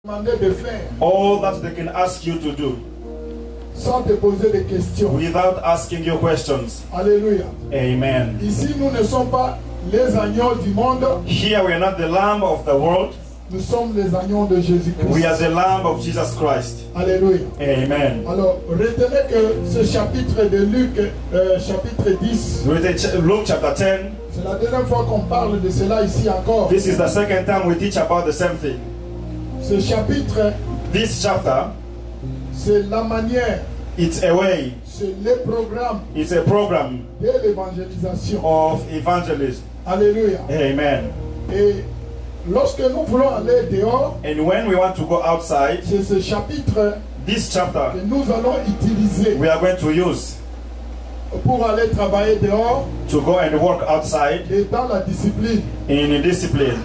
De faire, all that they can ask you to do, sans te poser des questions. without asking you questions. Alléluia. Amen. Ici, nous ne sommes pas les agneaux du monde, Here we are not the lamb of the world. nous sommes les agneaux de Jésus-Christ. We are the lamb of Jesus Christ. Alléluia. Amen. Alors, retenez que ce chapitre de Luc, chapitre 10, Luke chapter 10. c'est la deuxième fois qu'on parle de cela ici encore. This is the second time we teach about the same thing. Ce chapitre, This chapter, c'est la manière, it's a way, c'est le programme it's a program de l'évangélisation. of evangelism. Alléluia. Amen. Et lorsque nous voulons aller dehors, And when we want to go outside, c'est ce chapitre this chapter que nous allons utiliser we are going to use pour aller travailler dehors to go and work outside et dans la discipline. in discipline.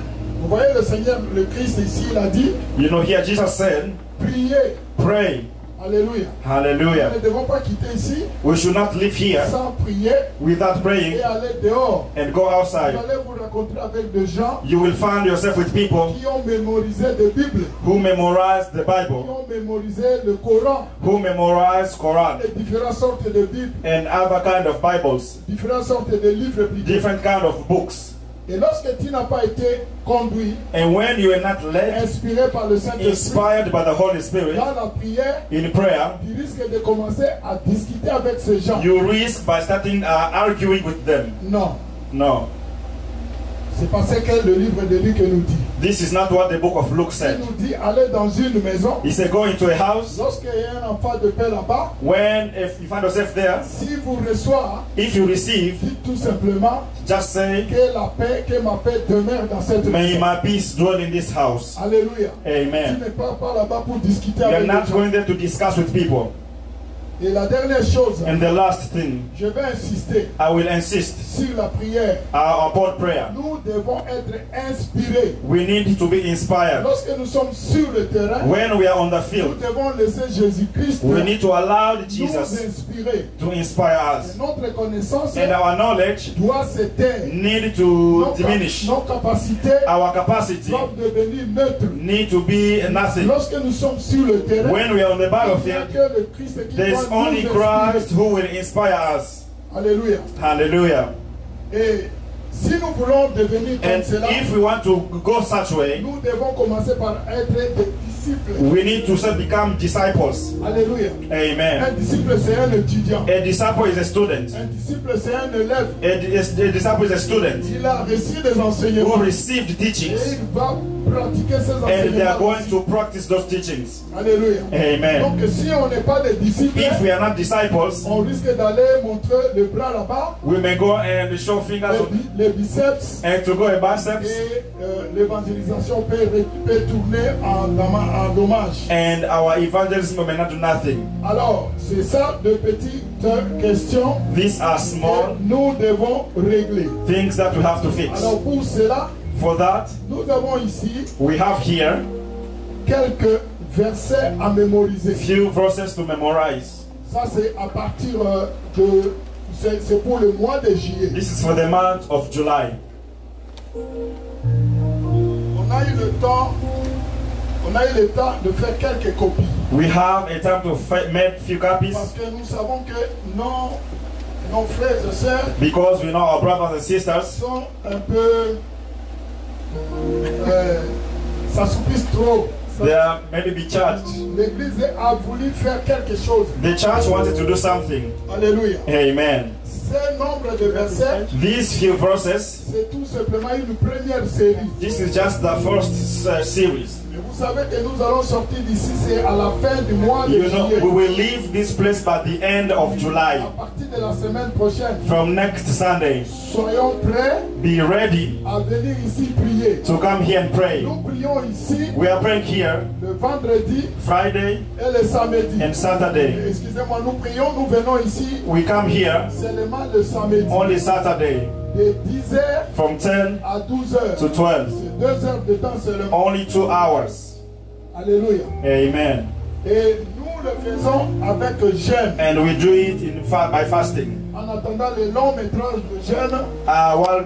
Vous voyez le Seigneur, le Christ ici, il a dit, You know, here Jesus said, priez. pray. Alléluia. Hallelujah. Nous ne devons pas quitter ici We should not live here sans prier without et praying aller dehors. and go Vous outside. allez vous rencontrer avec des gens You will find yourself with people qui ont mémorisé des Bibles, who memorize the qui Bible, ont mémorisé le Coran, who memorize Quran et différentes sortes de Bibles, and other kind of Bibles, différentes sortes de livres plutôt. different kind of books. Et lorsque tu n'as pas été conduit, And when you are not led, inspiré par le Saint-Esprit, inspired by the Holy Spirit dans la prière, in prayer, tu risques de commencer à discuter avec ces gens. you risk by starting arguing with them. Non, No, c'est pas ce que le livre de Luc nous dit. this is not what the book of Luke Il said. nous dit, allez dans une maison, He said, go into a house. lorsqu'il y a un enfant de paix là-bas, If you find yourself there, si vous reçoit, if you receive, dites tout simplement just say, que la paix, que ma paix demeure dans cette may maison. my peace dwell in this house. Alléluia. Tu Amen. ne pars pas là-bas pour discuter You are avec les not gens. going there to discuss with people. Et la dernière chose, And the last thing, je vais insister I will insist sur la prière. upon prayer. Nous devons être inspirés. We need to be inspired. Lorsque nous sommes sur le terrain, When we are on the nous field, devons laisser Jésus-Christ we need to allow nous Jesus inspirer. to inspire us. Et notre connaissance And our knowledge doit s'éteindre. need to diminish. Nos capacités Our capacity doivent devenir neutres. need to be nothing. Lorsque nous sommes sur le terrain, When we are on the il n'y a battlefield, que le Christ qui there is doit nous only inspirer. Christ who will inspire us. Alléluia. Hallelujah. Et si nous voulons devenir comme And cela, if we want to go such way, nous devons commencer par être des disciples. we need to become disciples. Alléluia. Un Amen. disciple, c'est un étudiant. A disciple is a student. Un disciple, c'est un élève. A disciple is a student Il a reçu des who enseignements. received Et teachings, il va pratiquer ces and they are enseignements. going to practice those teachings. Alléluia. Amen. Donc si on n'est pas des disciples, If we are not disciples, on risque d'aller montrer le bras là-bas, we may go and show fingers les biceps, and to go a biceps, et l'évangélisation peut tourner en dommage. and our evangelism may not do nothing. Alors, c'est ça de petites questions These are que small nous devons régler. things that we have to fix. Alors pour cela, For that, nous avons ici we have here quelques versets à mémoriser. few verses to memorize. Ça c'est à partir de... C'est pour le mois de juillet. This is for the month of July. On a eu le temps de faire quelques copies. We have a time to make few copies Parce que nous savons que nos frères et sœurs because we know our brothers and sisters, sont un peu... s'assoupissent trop. they are maybe be charged. L'église a voulu faire quelque chose. The church wanted to do something. Alléluia. Amen. Ce nombre de versets, These few verses, c'est tout simplement une première série. this is just the first series. Et vous savez que nous allons sortir d'ici, c'est à la fin du mois de You know, juillet. we will leave this place by the end of July. À partir de la semaine prochaine, From next Sunday, soyons prêts be ready à venir ici prier. to come here and pray. Nous prions ici We are praying here le vendredi Friday et le samedi. and Saturday. Excusez-moi, nous prions, nous venons ici We come here seulement le samedi. only Saturday De 10h from 10 à 12h. to 12. C'est 2 heures de temps seulement. Only 2 hours. Alléluia. Amen. Et nous le faisons avec jeûne. And we do it by fasting. En attendant le long métrage de jeûne. While